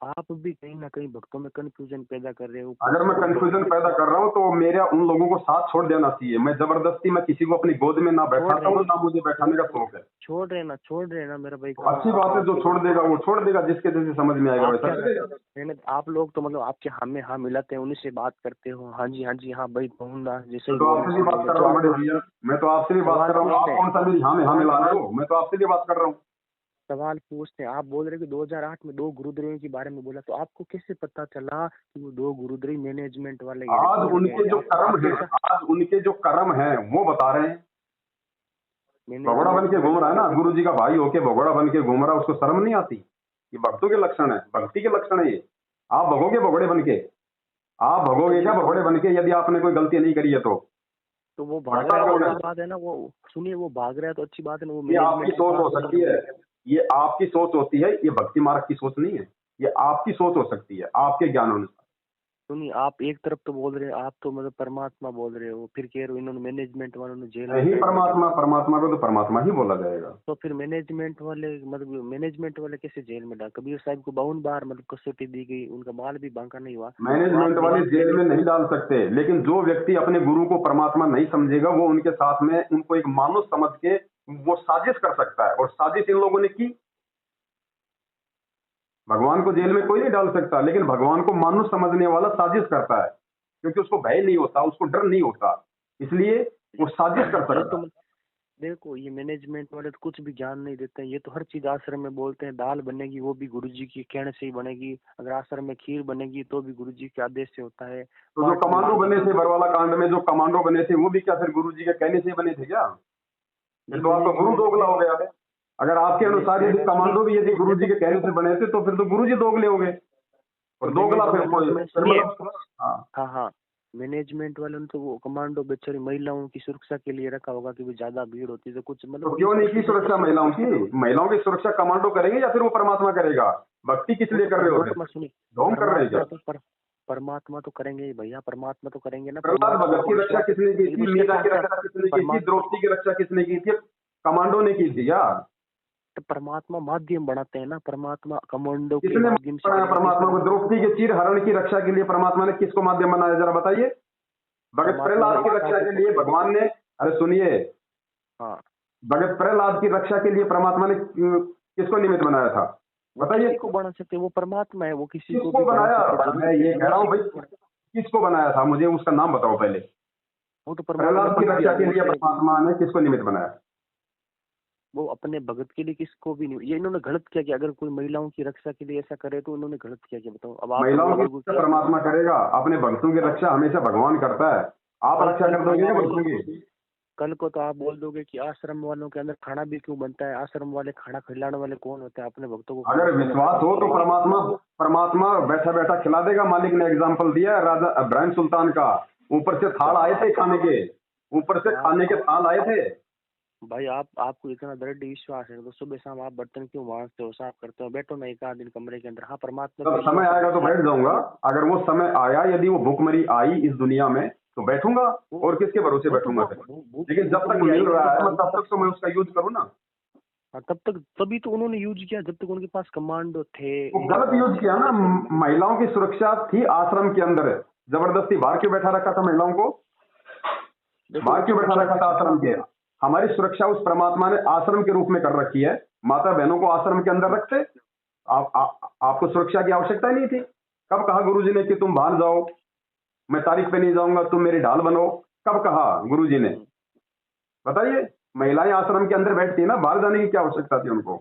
आप भी कहीं ना कहीं भक्तों में कंफ्यूजन पैदा कर रहे हो। अगर मैं कंफ्यूजन पैदा कर रहा हूँ तो मेरा उन लोगों को साथ छोड़ देना चाहिए। मैं जबरदस्ती मैं किसी को अपनी गोद में ना बैठाता हूँ, ना मुझे बैठाने का शौक है। छोड़ रहे ना मेरा भाई तो अच्छी बात है, जो छोड़ देगा वो छोड़ देगा, जिसके जैसे समझ में आएगा आप वैसा क्या करेगा। मैंने आप लोग तो मतलब आपके हाँ में हाँ मिलाते हैं, उन्हीं से बात करते हो, हाँ जी हाँ भाई कहूँगा जैसे ही तो आपसे भी बात कर रहा हूँ बड़े भैया, मैं तो आपसे भी बात कर रहा हूँ। आप कौन सा मेरी हाँ में हाँ मिला रहे हो? मैं तो आपसे भी बात कर रहा हूँ। सवाल पूछते हैं, आप बोल रहे कि 2008 में 2 गुरुद्रोहियों के बारे में बोला, तो आपको कैसे पता चला कि वो 2 गुरुद्रोही मैनेजमेंट वाले आज उनके जो कर्म है, आज उनके जो कर्म है वो बता रहे हैं। भगोड़ा बन के घूम रहा है ना, गुरु जी का भाई होके भगोड़ा बन के घूम रहा है, उसको शर्म नहीं आती? ये भक्तों के लक्षण है, भक्ति के लक्षण है ये। आप भगोगे भगोड़े बन के? आप भगोगे क्या भगोड़े बन के, यदि आपने कोई गलती नहीं करी है तो? तो वो भाग रहा है तो अच्छी बात है ना, वो सुनिए, वो भाग रहा है तो अच्छी बात है ना, वो ये आपकी सोच हो सकती है, ये आपकी सोच होती है, ये भक्ति मार्ग की सोच नहीं है। ये आपकी सोच हो सकती है, आपके ज्ञान अनुसार। सुनिए, आप एक तरफ तो बोल रहे हैं, आप तो मतलब परमात्मा बोल रहे हो, फिर कह रहे हो इन्होंने मैनेजमेंट वालों ने जेल नहीं, परमात्मा परमात्मा को तो परमात्मा ही बोला जाएगा। तो फिर मैनेजमेंट वाले कैसे जेल में डाल? कबीर साहब को 52 बार मतलब कसौटी दी गई, उनका माल भी बांका नहीं हुआ। मैनेजमेंट वाले जेल में नहीं डाल सकते, लेकिन जो व्यक्ति अपने गुरु को परमात्मा नहीं समझेगा वो उनके साथ में उनको एक मानुष समझ के वो साजिश कर सकता है, और साजिश इन लोगों ने की। भगवान को जेल में कोई नहीं डाल सकता, लेकिन भगवान को मानुष समझने वाला साजिश करता है, क्योंकि उसको भय नहीं होता, उसको डर नहीं होता, इसलिए वो साजिश कर सकता है। देखो, ये मैनेजमेंट वाले तो कुछ भी ज्ञान नहीं देते हैं, ये तो हर चीज आश्रम में बोलते हैं। दाल बनेगी वो भी गुरुजी के कहने से ही बनेगी, अगर आश्रम में खीर बनेगी तो भी गुरुजी के आदेश से होता है। तो जो कमांडो बने थे बरवाला कांड में, जो कमांडो बने थे वो भी क्या फिर गुरुजी के कहने से ही बने थे क्या? ये तो आपका गुरु दोगला हो गया है। अगर आपके अनुसार यदि कमांडो भी यदि गुरुजी के कहने से बने थे तो फिर तो गुरुजी दोगले हो गए, और दोगला फिर कोई। हाँ, मैनेजमेंट वालों ने तो वो कमांडो बेचारी महिलाओं की सुरक्षा के लिए रखा होगा कि वो ज्यादा भीड़ होती है तो कुछ मतलब। तो क्यों नहीं की सुरक्षा महिलाओं की? महिलाओं की सुरक्षा कमांडो करेंगे या फिर वो परमात्मा करेगा? भक्ति किस लिए कर रहे हो? ढोंग कर रहे हैं क्या? परमात्मा तो करेंगे ही भैया, परमात्मा तो करेंगे ना। प्रहलाद भगत की रक्षा किसने की थी? मीरा की रक्षा किसने की थी? द्रौपदी की रक्षा किसने की थी? कमांडो ने की थी यार। तो परमात्मा माध्यम बनाते हैं ना, परमात्मा कमांडो के किसने माध्यम से बनाया परमात्मा को? द्रौपदी के चीर हरण की रक्षा के लिए परमात्मा ने किसको माध्यम बनाया, जरा बताइए? भगत प्रहलाद की रक्षा के लिए भगवान ने, अरे सुनिए, हाँ, भगत प्रहलाद की रक्षा के लिए परमात्मा ने किसको निमित्त बनाया था, बताइए? किसी को बना सकते, वो परमात्मा है, वो किसी को किसको भी बनाया? बना मैं ये कह रहा हूँ भाई, किसको बनाया था, मुझे उसका नाम बताओ पहले। वो तो प्रहलाद की रक्षा के लिए परमात्मा ने किसको निमित्त बनाया? वो अपने भगत के लिए किसको भी नहीं। ये इन्होंने गलत किया कि अगर कोई महिलाओं की रक्षा के लिए ऐसा करे तो इन्होंने गलत किया, बताओ। अब आप महिलाओं की रक्षा परमात्मा करेगा, अपने भक्तों की रक्षा हमेशा भगवान करता है। आप रक्षा कर दोगे भक्तों की? कल को तो आप बोल दोगे कि आश्रम वालों के अंदर खाना भी क्यों बनता है, आश्रम वाले खाना खिलाने वाले कौन होते हैं? अपने भक्तों को अगर विश्वास हो तो परमात्मा बैठा बैठा खिला देगा। मालिक ने एग्जाम्पल दिया राजा इब्राहिम सुल्तान का, ऊपर से थाल आए थे खाने के, ऊपर से खाने के थाल आए थे। भाई आपको इतना दृढ़ विश्वास है तो सुबह शाम आप बर्तन क्यों मांजते हो, साफ करते हो? बैठो ना एक आध दिन कमरे के अंदर। हाँ, परमात्मा जब समय आएगा तो बैठ जाऊंगा। अगर वो समय आया, यदि वो भूखमरी आई इस दुनिया में तो बैठूंगा, और किसके भरोसे बैठूंगा फिर? लेकिन जब तक मिल रहा है तब तक तो मैं उसका यूज करूँ ना। तभी तो उन्होंने यूज किया जब तक उनके पास कमांडो थे। वो गलत यूज किया ना। महिलाओं की सुरक्षा थी आश्रम के अंदर, जबरदस्ती बाहर क्यों बैठा रखा था महिलाओं को? बाहर क्यों बैठा रखा था आश्रम के? हमारी सुरक्षा उस परमात्मा ने आश्रम के रूप में कर रखी है। माता बहनों को आश्रम के अंदर रखते, आपको सुरक्षा की आवश्यकता ही नहीं थी। कब कहा गुरुजी ने कि तुम बाहर जाओ, मैं तारीख पे नहीं जाऊंगा, तुम मेरी ढाल बनो? कब कहा गुरुजी ने, बताइए? महिलाएं आश्रम के अंदर बैठती है ना, बाहर जाने की क्या आवश्यकता थी उनको?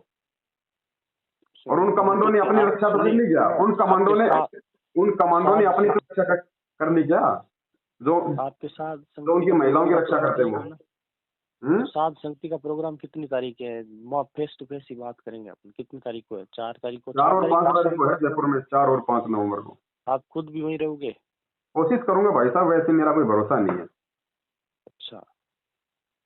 और उन कमांडो ने अपनी रक्षा तो कर ली क्या? उन कमांडो ने अपनी रक्षा कर ली क्या? जो आपके साथ उनकी महिलाओं की रक्षा करते हैं वो? तो साध संगति का प्रोग्राम कितनी तारीख है? फेस टू फेस ही बात करेंगे अपन। कितनी तारीख को है? 4 तारीख को? 4 और 5 तारीख को है जयपुर में, 4 और 5 नवंबर को। आप खुद भी वहीं रहोगे? कोशिश करूंगा भाई साहब, वैसे मेरा कोई भरोसा नहीं है। अच्छा,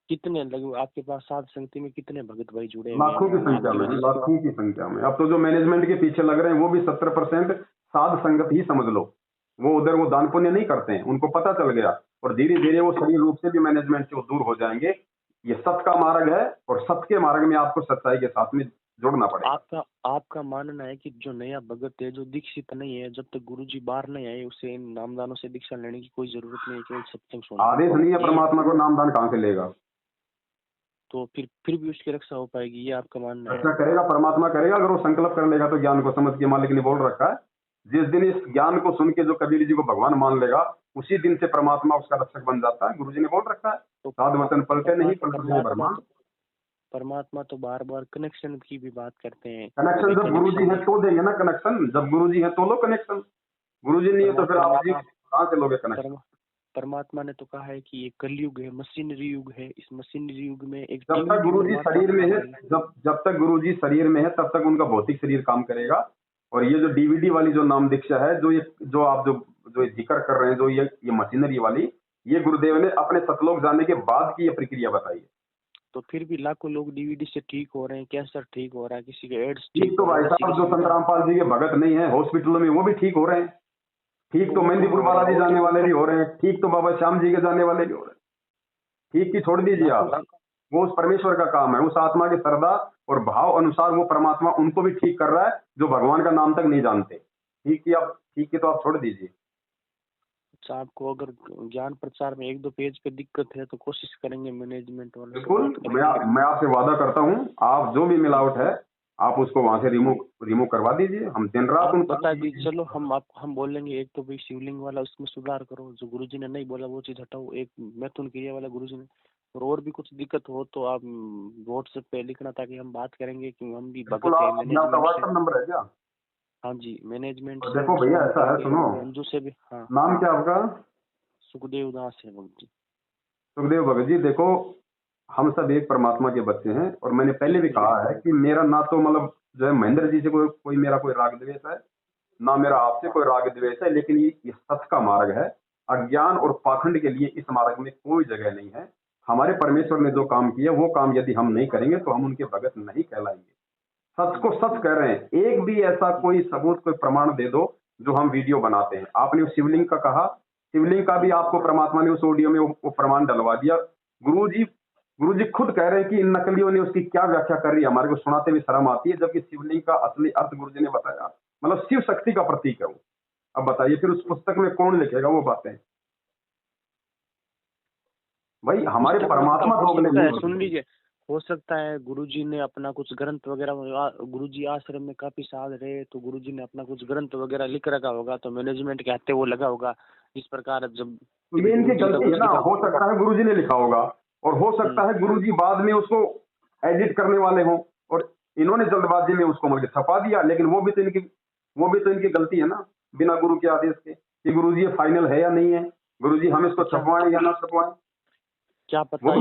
कितने लगभग आपके पास साध संगति में कितने भगत भाई जुड़े हैं? लाखों की संख्या में, लाखों की संख्या में। अब तो जो मैनेजमेंट के पीछे लग रहे हैं वो भी 70% साध संगत ही समझ लो। वो उधर वो दान पुण्य नहीं करते हैं, उनको पता चल गया और धीरे धीरे वो सही रूप से भी मैनेजमेंट से दूर हो जाएंगे। ये सत्य का मार्ग है और सत्य के मार्ग में आपको सच्चाई के साथ में जुड़ना पड़ेगा। आपका मानना है कि जो नया भगत है, जो दीक्षित नहीं है, जब तक गुरुजी बाहर नहीं आए उसे इन नामदानों से दीक्षा लेने की कोई जरूरत नहीं है, केवल सत्संग सुनना। आदेश नहीं है परमात्मा को, नामदान कहाँ से लेगा? तो फिर भी उसकी रक्षा हो पाएगी, ये आपका मानना है? रक्षा करेगा, परमात्मा करेगा अगर वो संकल्प कर लेगा तो। ज्ञान को समझ के मालिक ने बोल रखा है, जिस दिन इस ज्ञान को सुन के जो कबीर जी को भगवान मान लेगा उसी दिन से परमात्मा उसका रक्षक बन जाता है। गुरुजी ने बोल रखा है, साध वचन पलटे नहीं, पलट जाए भरमान। परमात्मा तो बार बार कनेक्शन की भी बात करते हैं। कनेक्शन जब गुरुजी है तो देंगे ना कनेक्शन, जब गुरुजी है तो लो कनेक्शन। गुरुजी नहीं है तो फिर आप कहाँ से लोगे कनेक्शन? परमात्मा ने तो कहा है कि ये कलयुग है, मशीनरी युग है। इस मशीनरी युग में एक जब तक गुरुजी शरीर में है, जब तक गुरुजी शरीर में है तब तक उनका भौतिक शरीर काम करेगा। और ये जो डीवीडी वाली जो नाम दीक्षा है, जो आप जो जिक्र कर रहे हैं, जो ये मशीनरी वाली, ये गुरुदेव ने अपने सतलोक जाने के बाद की ये प्रक्रिया बताई है। तो फिर भी लाखों लोग डीवीडी से ठीक हो रहे हैं, कैंसर ठीक हो रहा है, किसी के एड्स ठीक तो भाई साहब जो संत रामपाल जी के भगत नहीं है हॉस्पिटलों में वो भी ठीक हो रहे हैं। ठीक तो मेहंदीपुर बालाजी जाने वाले भी हो रहे हैं, ठीक तो बाबा श्याम जी के जाने वाले भी हो रहे हैं। ठीक की छोड़ दीजिए आप, वो उस परमेश्वर का काम है। उस आत्मा के श्रद्धा और भाव अनुसार वो परमात्मा उनको भी ठीक कर रहा है जो भगवान का नाम तक नहीं जानते। ठीक की तो आप छोड़ दीजिए। आपको अगर ज्ञान प्रचार में 1-2 पेज पे दिक्कत है तो कोशिश करेंगे मैनेजमेंट वाले। बिल्कुल, मैं आपसे वादा करता हूँ, आप जो भी मिलावट है आप उसको वहां से रिमूव करवा दीजिए। हम दिन रात उनको बता दीजिए। चलो हम बोलेंगे, एक तो भाई शिवलिंग वाला उसमें सुधार करो, जो गुरुजी ने नहीं बोला वो चीज हटाओ। एक मैथुन क्रिया वाला गुरुजी ने, और भी कुछ दिक्कत हो तो आप व्हाट्सएप पे लिखना ताकि हम बात करेंगे कि हम भी भगत है मैनेजमेंट। व्हाट्सएप नंबर है क्या? हाँ जी, मैनेजमेंट। देखो भैया ऐसा है, सुनो, मंजू से भी। हाँ, नाम क्या आपका? सुखदेव दास है भगत जी। सुखदेव भगत जी, देखो हम सब एक परमात्मा के बच्चे हैं और मैंने पहले भी कहा है कि मेरा ना तो मतलब जो है महेंद्र जी से कोई मेरा कोई राग द्वेष है, ना मेरा आपसे कोई राग द्वेष है, लेकिन ये सत्य का मार्ग है। अज्ञान और पाखंड के लिए इस मार्ग में कोई जगह नहीं है। हमारे परमेश्वर ने जो काम किया वो काम यदि हम नहीं करेंगे तो हम उनके भगत नहीं कहलाएंगे। सच को सच कह रहे हैं। एक भी ऐसा कोई सबूत, कोई प्रमाण दे दो जो हम वीडियो बनाते हैं। आपने उस शिवलिंग का कहा, शिवलिंग का भी आपको परमात्मा ने उस ऑडियो में वो प्रमाण डलवा दिया। गुरुजी खुद कह रहे हैं कि इन नकलियों ने उसकी क्या व्याख्या कर रही है, हमारे को सुनाते हुए शर्म आती है, जबकि शिवलिंग का असली अर्थ गुरुजी ने बताया। मतलब शिव शक्ति का प्रतीक है वो। अब बताइए फिर उस पुस्तक में कौन लिखेगा वो बातें? भाई हमारे परमात्मा सुन लीजिए, हो सकता है गुरुजी ने अपना कुछ ग्रंथ वगैरह, गुरुजी आश्रम में काफी साल रहे तो गुरुजी ने अपना कुछ ग्रंथ वगैरह लिख रखा होगा, तो मैनेजमेंट के हाथे वो लगा होगा। इस प्रकार जब ये इनकी गलती है ना, हो सकता है गुरुजी ने लिखा होगा और हो सकता है गुरुजी बाद में उसको एडिट करने वाले हों और इन्होंने जल्दबाजी में उसको मतलब छपा दिया। लेकिन वो भी तो इनकी गलती है ना, बिना गुरु के आदेश के, कि गुरुजी ये फाइनल है या नहीं है, गुरुजी हम इसको छपवाएं या ना छपवाएं। क्या पता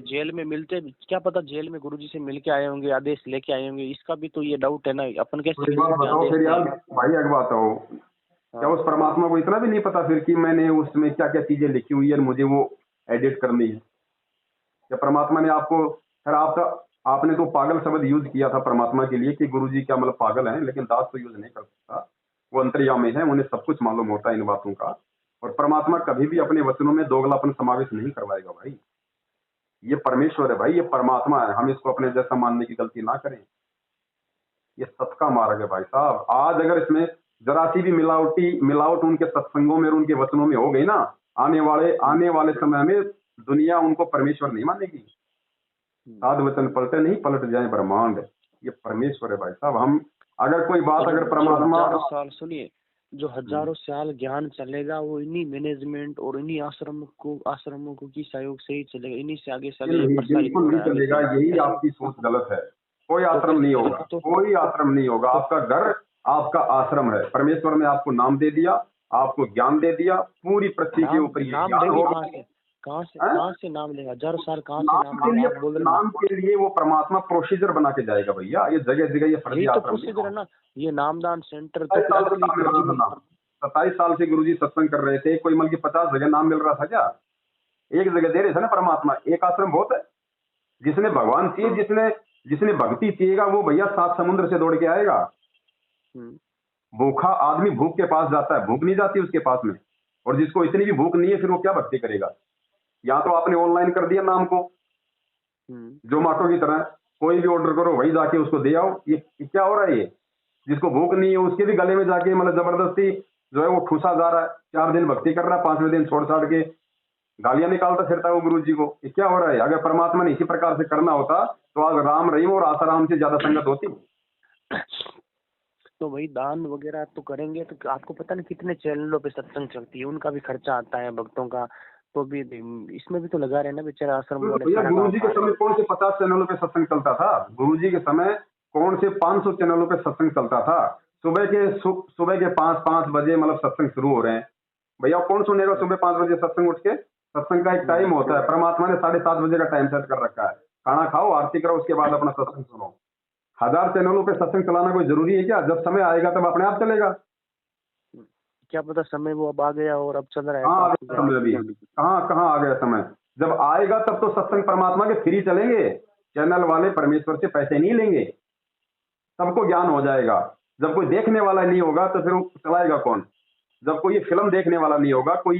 जेल में मिलते, क्या पता जेल में गुरुजी से मिलके आए होंगे, आदेश लेके आए होंगे। इसका भी तो ये डाउट है ना, अपन कैसे बताओ फिर यार भाई। एक बात हो, क्या उस परमात्मा को इतना भी नहीं पता फिर कि मैंने उसमें क्या क्या चीजें लिखी हुई है, मुझे वो एडिट करनी है? या परमात्मा ने आपको, फिर आपने तो पागल शब्द यूज किया था परमात्मा के लिए कि गुरुजी क्या मतलब पागल हैं, लेकिन दास तो यूज नहीं कर सकता। वो अंतर्यामी है, उन्हें सब कुछ मालूम होता है इन बातों का। और परमात्मा कभी भी अपने वचनों में दोगलापन समावेश नहीं करवाएगा भाई। ये परमेश्वर है भाई, ये परमात्मा है, हम इसको अपने जैसा मानने की गलती ना करें। ये सत्य का मार्ग है भाई साहब। आज अगर इसमें जरा सी भी मिलावट उनके सत्संगों में और उनके वचनों में हो गई ना, आने वाले समय में दुनिया उनको परमेश्वर नहीं मानेगी। साध वचन पलटे नहीं, पलट जाए ब्रह्मांड। ये परमेश्वर है भाई साहब। हम अगर कोई बात अगर परमात्मा, सुनिए, जो हजारों साल ज्ञान चलेगा वो इन्हीं मैनेजमेंट और इन्हीं आश्रमों को की सहयोग से ही चलेगा। इन्हीं से आगे बिल्कुल नहीं चलेगा। यही आपकी सोच गलत है। कोई आश्रम नहीं होगा, कोई आश्रम नहीं होगा। आपका घर आपका आश्रम है। परमेश्वर ने आपको नाम दे दिया, आपको ज्ञान दे दिया, पूरी पृथ्वी के ऊपर कहाँ से हैं? कहाँ से नाम लेगा? हजारों साल कहाँ से नाम नाम के लेगा? लिए आप बोल रहे हैं नाम के लिए वो परमात्मा प्रोसीजर बना के जाएगा भैया। ये जगह जगह ये फर्जी यही तो आश्रम नहीं प्रोसीजर है ना, ये नामदान सेंटर तो 27 साल से असली काम मिल रहा था नाम। 27 साल से गुरुजी सत्संग कर रहे थे, कोई मतलब कि 50 जगह नाम मिल रहा था क्या? एक जगह दे रहे थे ना परमात्मा, एक आश्रम बहुत है। जिसने भगवान चाहिए, जिसने जिसने भक्ति चाहिएगा, वो भैया 7 समुद्र से दौड़ के आएगा। भूखा आदमी भूख के पास जाता है, भूख नहीं जाती उसके पास में। और जिसको इतनी भी भूख नहीं है, फिर वो क्या भक्ति करेगा? या तो आपने ऑनलाइन कर दिया नाम को, जोमाटो की तरह, कोई भी ऑर्डर करो वही जाके उसको दे आओ। ये क्या हो रहा है? ये जिसको भूख नहीं है उसके भी गले में जाके मतलब जबरदस्ती जो है वो ठूसा जा रहा है। 4 दिन भक्ति कर रहा है, 5वें दिन छोड़ छाड़ के गालियां निकालता फिरता है वो गुरु जी को। ये क्या हो रहा है? अगर परमात्मा ने इसी प्रकार से करना होता तो आज राम रहीम और आसाराम से ज्यादा संगत होती। तो वही दान वगैरह तो करेंगे, तो आपको पता नहीं कितने चैनलों पे सत्संग चलती है, उनका भी खर्चा आता है भक्तों का, तो भी इसमें भी तो लगा रहे हैं ना बेचारा आश्रम वाले। भैया गुरु जी के समय कौन से 50 चैनलों पे सत्संग चलता था? गुरु जी के समय कौन से 500 चैनलों पे सत्संग चलता था? सुबह के 5 बजे मतलब सत्संग शुरू हो रहे हैं। भैया कौन सुनेगा सुबह 5 बजे सत्संग उठ के? सत्संग का एक टाइम होता है, परमात्मा ने 7:30 बजे का टाइम सेट कर रखा है। खाना खाओ, आरती करो, उसके बाद अपना सत्संग सुनो। 1000 चैनलों पे सत्संग चलाना कोई जरूरी है क्या? जब समय आएगा तब अपने आप चलेगा। क्या पता समय वो अब आ गया और अब चल रहा है। हाँ, समय अभी कहाँ आ गया समय? जब आएगा तब तो सत्संग परमात्मा के फ्री चलेंगे। चैनल वाले परमेश्वर से पैसे नहीं लेंगे, सबको ज्ञान हो जाएगा। जब कोई देखने वाला नहीं होगा तो फिर वो चलाएगा कौन? जब कोई फिल्म देखने वाला नहीं होगा, कोई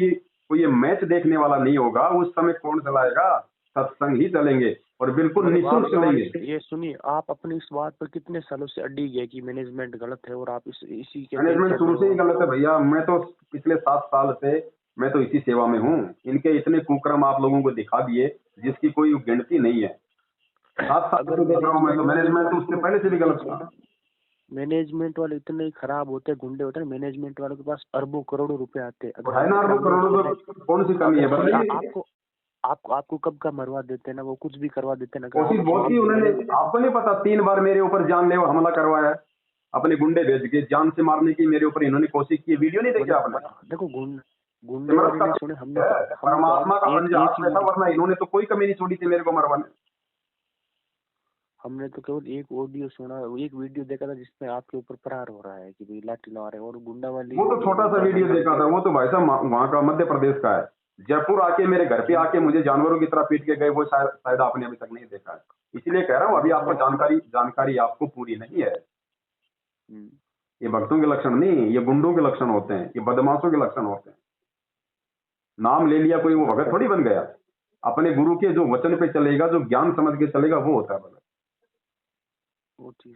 ये मैच देखने वाला नहीं होगा, उस समय कौन चलाएगा? सत्संग ही चलेंगे और बिल्कुल निःशुल्क चलेंगे। ये सुनिए, आप अपनी इस बात पर कितने सालों से अड़ी है कि मैनेजमेंट गलत है और आप इसी के मैनेजमेंट शुरू से ही गलत है भैया। मैं तो पिछले 7 साल से मैं तो इसी सेवा में हूँ। इनके इतने कुकर्म आप लोगों को दिखा दिए जिसकी कोई गिनती नहीं है। 7 साल से देख रहा हूँ मैं तो। मैनेजमेंट तो उससे पहले से भी गलत था। मैनेजमेंट वाले इतने खराब होते हैं, गुंडे होते हैं। मैनेजमेंट वालों के पास अरबों करोड़ों रुपए आते हैं। है ना, अरबों करोड़ों तो कौन सी कमी है बताइए? आपको कब का मरवा देते हैं ना, वो कुछ भी करवा देते हैं ना। कोशिश बहुत की उन्होंने, आपको नहीं पता 3 बार मेरे ऊपर जानलेवा हमला करवाया है। अपने गुंडे भेज के जान से मारने की मेरे ऊपर इन्होंने कोशिश की। वीडियो नहीं देखी आपने? देखो गुंडे वाले सुने हमने परमात्मा का पंजाब में था, वरना इन्होंने तो कोई कमी नहीं छोड़ी थी मेरे को मरवाने। हमने तो केवल एक ऑडियो सुना, एक वीडियो देखा था जिसमें आपके ऊपर प्रहार हो रहा है कि भाई लाठी लगा रहे हैं। और गुंडा वाली वो तो छोटा सा वीडियो देखा था। वो तो भाई साहब वहाँ का मध्य प्रदेश का है। जयपुर आके मेरे घर पे आके मुझे जानवरों की तरह पीट के गए, वो शायद आपने अभी तक नहीं देखा है। इसीलिए कह रहा हूँ अभी आपको जानकारी आपको पूरी नहीं है। ये भक्तों के लक्षण नहीं, ये गुंडों के लक्षण होते हैं, ये बदमाशों के लक्षण होते हैं। नाम ले लिया कोई, वो भगत थोड़ी बन गया। अपने गुरु के जो वचन पे चलेगा, जो ज्ञान समझ के चलेगा, वो होता है भगत।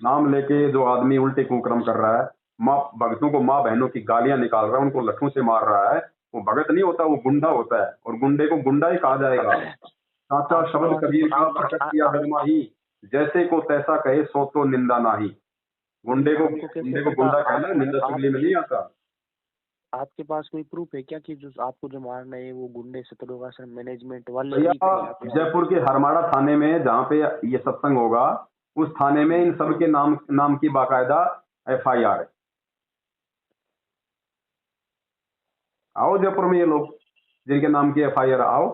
नाम लेके जो आदमी उल्टे कुकर्म कर रहा है, माँ भक्तों को, माँ बहनों की गालियां निकाल रहा है, उनको लठों से मार रहा है, वो भगत नहीं होता, वो गुंडा होता है। और गुंडे को गुंडा ही कहा जाएगा। साचा शब्द कबीर का प्रकट किया धर्मा ही, जैसे को तैसा कहे सो तो निंदा नाही। गुंडे को गुंडा कहना निंदा चुगली में नहीं आता। आपके पास कोई प्रूफ है क्या कि जो आपको जो मारना है वो गुंडे सतलोक आश्रम मैनेजमेंट वाले? जयपुर के हरमाड़ा थाने में जहाँ पे ये सत्संग होगा, उस थाने में इन सब के नाम की बाकायदा FIR है। आओ जयपुर में ये लोग जिनके नाम की FIR, आओ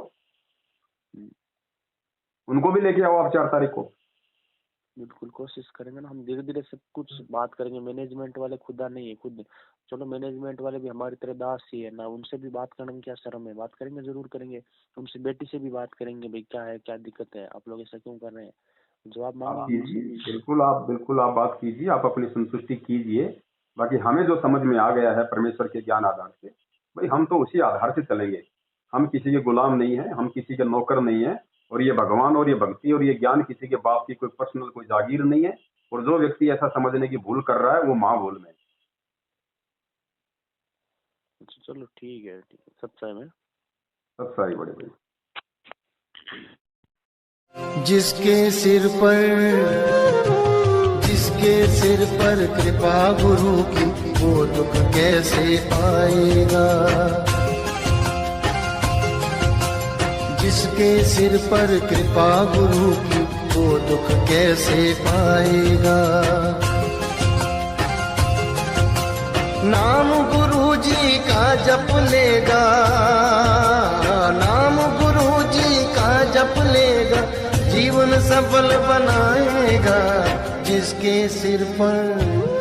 उनको भी लेके आओ आप 4 तारीख को। बिल्कुल कोशिश करेंगे ना, हम धीरे धीरे सब कुछ बात करेंगे। मैनेजमेंट वाले खुदा नहीं है, खुद चलो मैनेजमेंट वाले भी हमारी तरह दास ही है ना, उनसे भी बात करने में क्या शर्म है। बात करेंगे, जरूर करेंगे। उनसे बेटी से भी बात करेंगे, भाई क्या है, क्या दिक्कत है, आप लोग ऐसा क्यों कर रहे हैं, जवाब मांगेंगे। बिल्कुल आप बात कीजिए, आप अपनी संतुष्टि कीजिए। बाकी हमें जो समझ में आ गया है परमेश्वर के ज्ञान आधार से, भाई हम तो उसी आधार से चलेंगे। हम किसी के गुलाम नहीं है, हम किसी के नौकर नहीं है। और ये भगवान और ये भक्ति और ये ज्ञान किसी के बाप की कोई पर्सनल कोई जागीर नहीं है। और जो व्यक्ति ऐसा समझने की भूल कर रहा है वो महाभूल में। चलो ठीक है, सच्चाई में सच्चाई बड़े भाई। जिसके सिर पर कृपा गुरु की, वो दुख कैसे पाएगा। जिसके सिर पर कृपा गुरु की, वो दुख कैसे पाएगा। नाम गुरु जी का जप लेगा, नाम गुरु उसे सफल बनाएगा जिसके सिर पर